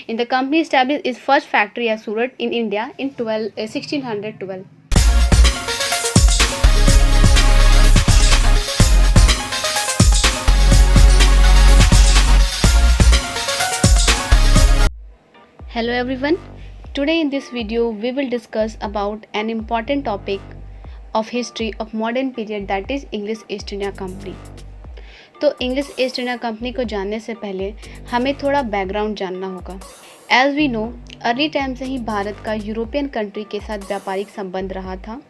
In the company established its first factory at Surat in India in 1612. Hello everyone. Today in this video we will discuss about an important topic of history of modern period, that is English East India Company. तो English East India company को जानने से पहले हमें थोड़ा background जानना होगा। As we know, early time से ही भारत का यूरोपियन कंट्री के साथ व्यापारिक संबंध रहा था।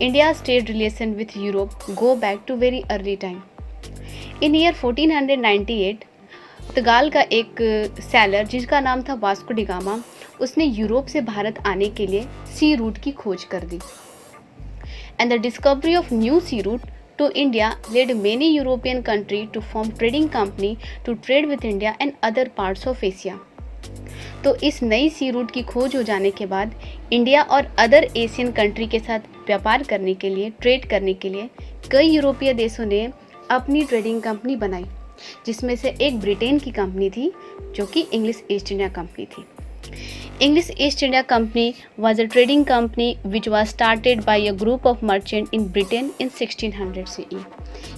India trade relation with Europe go back to very early time. In year 1498 पुर्तगाल का एक सैलर जिसका नाम था वास्को डी गामा, उसने यूरोप से भारत आने के लिए सी रूट की खोज कर दी। And the discovery of new sea route to India led many European countries to form trading company to trade with India and other parts of Asia. तो इस नई सी रूट की खोज हो जाने के बाद इंडिया और अदर एशियन कंट्री के साथ व्यापार करने के लिए, ट्रेड करने के लिए कई यूरोपीय देशों ने अपनी ट्रेडिंग कंपनी बनाई, जिसमें से एक ब्रिटेन की कंपनी थी जो कि इंग्लिश ईस्ट इंडिया कंपनी थी। English East India Company was a trading company which was started by a group of merchants in Britain in 1600 CE.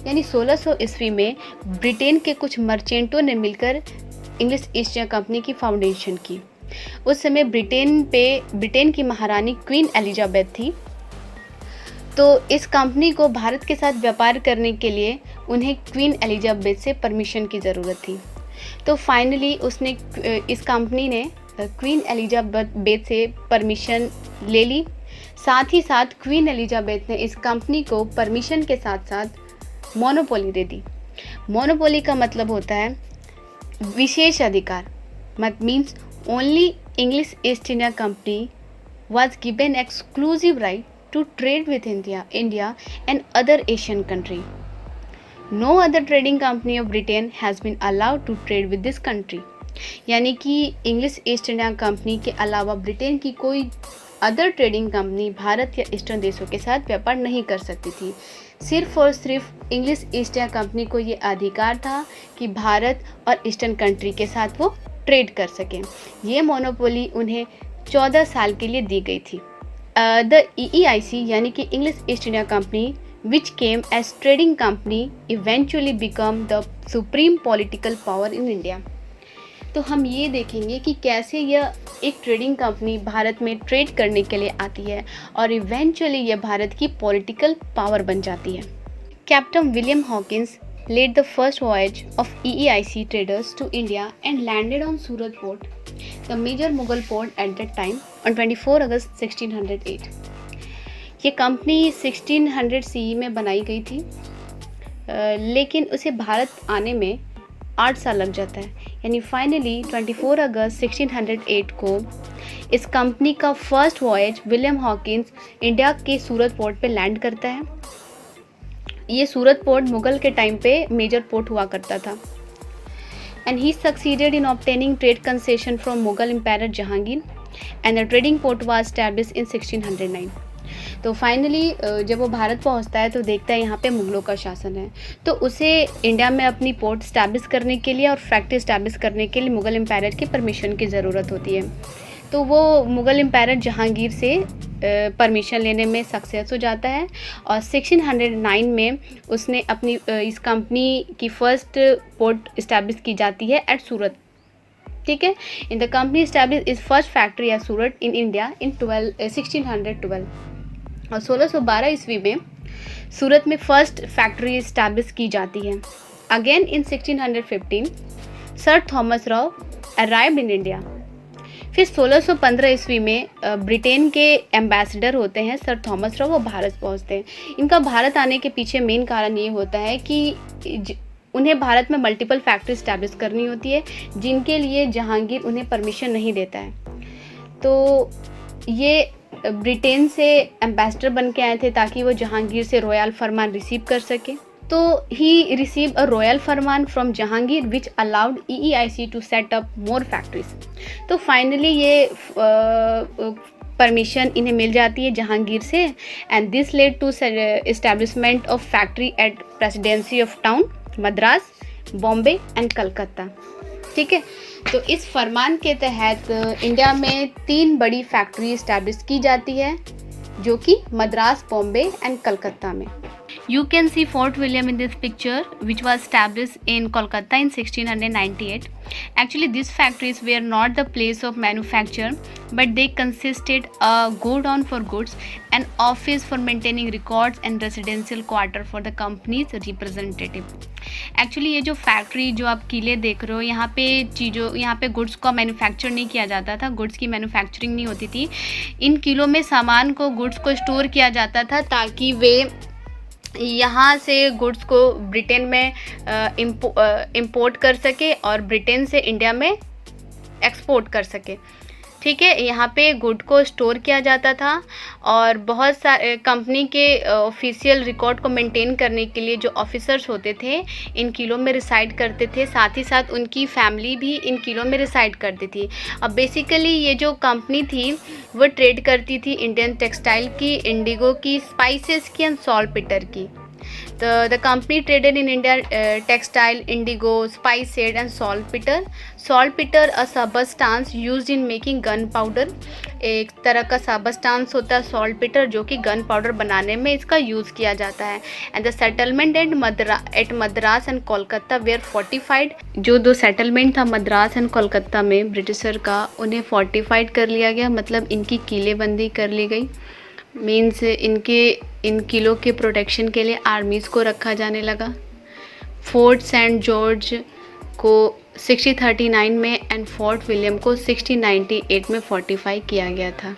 यानी 1600 ईस्वी में ब्रिटेन के कुछ मर्चेंटों ने मिलकर इंग्लिश ईस्ट इंडिया कंपनी की फाउंडेशन की। उस समय ब्रिटेन की महारानी क्वीन एलिजाबेथ थी। तो इस कंपनी को भारत के साथ व्यापार करने के लिए उन्हें क्वीन एलिजाबेथ से परमिशन की ज़रूरत थी। तो फाइनली इस कंपनी ने क्वीन एलिजाबेथ से परमिशन ले ली। साथ ही साथ क्वीन एलिजाबेथ ने इस कंपनी को परमिशन के साथ साथ मोनोपोली दे दी। मोनोपोली का मतलब होता है विशेष अधिकार, means only English East India Company was given exclusive right to trade with India and other Asian country. No other trading company of Britain has been allowed to trade with this country. यानी कि English East India company के अलावा Britain की कोई other trading company Bharat या eastern देशों के साथ व्यापार नहीं कर सकती थी। सिर्फ और सिर्फ इंग्लिश ईस्ट इंडिया कंपनी को ये अधिकार था कि भारत और ईस्टर्न कंट्री के साथ वो ट्रेड कर सकें। ये मोनोपोली उन्हें 14 साल के लिए दी गई थी। द EEIC यानी कि English East India company which came as trading company eventually become the supreme political power in India. तो हम ये देखेंगे कि कैसे यह एक ट्रेडिंग कंपनी भारत में ट्रेड करने के लिए आती है और इवेंचुअली यह भारत की पॉलिटिकल पावर बन जाती है। Captain William Hawkins led the first voyage of EEIC traders to India and landed on Surat port, the major Mughal port at that time, on 24 अगस्त 1608. ये कंपनी 1600 CE में बनाई गई थी, लेकिन उसे भारत आने में 8 साल लग जाता है। यानी फाइनली 24 अगस्त 1608 को इस कंपनी का first voyage William Hawkins India के सूरत पोर्ट पे लैंड करता है। ये सूरत पोर्ट मुगल के टाइम पे मेजर पोर्ट हुआ करता था। And he succeeded in obtaining trade concession from Mughal empire Jahangir and the trading port was established in 1609। तो फाइनली जब वो भारत पहुंचता है तो देखता है यहाँ पे मुगलों का शासन है, तो उसे इंडिया में अपनी पोर्ट स्टैब्लिश करने के लिए और फैक्ट्री स्टैब्लिश करने के लिए मुगल एम्पायर की परमिशन की ज़रूरत होती है। तो वो मुगल एम्पायर जहांगीर से परमिशन लेने में सक्सेस हो जाता है और 1609 में उसने अपनी इस कंपनी की फर्स्ट पोर्ट इस्टेब्लिश की जाती है एट सूरत। ठीक है। In the company establish is first factory eight Surat in India in 1612 और 1612 ईस्वी में सूरत में फर्स्ट फैक्ट्री इस्टेब्लिश की जाती है। Again in 1615 sir Thomas raw arrived in India. फिर 1615 ईस्वी में ब्रिटेन के एम्बेसडर होते हैं सर थॉमस रॉ, वो भारत पहुंचते हैं। इनका भारत आने के पीछे मेन कारण ये होता है कि उन्हें भारत में मल्टीपल फैक्ट्री इस्टेब्लिश करनी होती है, जिनके लिए जहांगीर उन्हें परमिशन नहीं देता है। तो ये ब्रिटेन से एम्बेसडर बन के आए थे ताकि वो जहांगीर से रॉयल फरमान रिसीव कर सके। तो ही रिसीव अ रॉयल फरमान from Jahangir which allowed EEIC to set up more factories. तो फाइनली ये परमिशन इन्हें मिल जाती है जहांगीर से and this led to establishment of factory at presidency of town Madras, Bombay and Calcutta. ठीक है। तो इस फरमान के तहत इंडिया में 3 बड़ी फैक्ट्री इस्टेब्लिश की जाती है, जो कि मद्रास, बॉम्बे एंड कलकत्ता में। You can see Fort William in this picture, which was established in Kolkata in 1698. Actually, these factories were not the place of manufacture, but they consisted a godown for goods, an office for maintaining records, and residential quarter for the company's representative. Actually ये जो factory जो आप किले देख रहे हो, यहाँ पे गुड्स का मैन्युफैक्चर नहीं किया जाता था, गुड्स की मैन्युफैक्चरिंग नहीं होती थी। इन किलों में सामान को, गुड्स को स्टोर किया जाता था ताकि वे यहाँ से गुड्स को ब्रिटेन में इंपोर्ट कर सके और ब्रिटेन से इंडिया में एक्सपोर्ट कर सके। ठीक है, यहाँ पे गुड को स्टोर किया जाता था और बहुत सारे कंपनी के ऑफिशियल रिकॉर्ड को मेंटेन करने के लिए जो ऑफिसर्स होते थे इन किलों में रिसाइड करते थे, साथ ही साथ उनकी फैमिली भी इन किलों में रिसाइड करती थी। अब बेसिकली ये जो कंपनी थी वो ट्रेड करती थी इंडियन टेक्सटाइल की, इंडिगो की, स्पाइसेस की एंड सॉल्टपेटर की। The company traded in India textile, indigo, spiceseed and saltpeter. Saltpeter a substance used in making gunpowder. एक तरह का सबस्टांस होता है सॉल्टपेटर जो कि गन पाउडर बनाने में इसका यूज़ किया जाता है। And the settlement at Madras and Kolkata were fortified. जो 2 सेटलमेंट था मद्रास एंड कोलकाता में ब्रिटिशर का, उन्हें फोर्टिफाइड कर लिया गया, मतलब इनकी किलेबंदी कर ली गई। मीन्स इन किलों के प्रोटेक्शन के लिए आर्मीज़ को रखा जाने लगा। फोर्ट सेंट जॉर्ज को 1639 में एंड फोर्ट विलियम को 1698 में फोर्टिफाई किया गया था।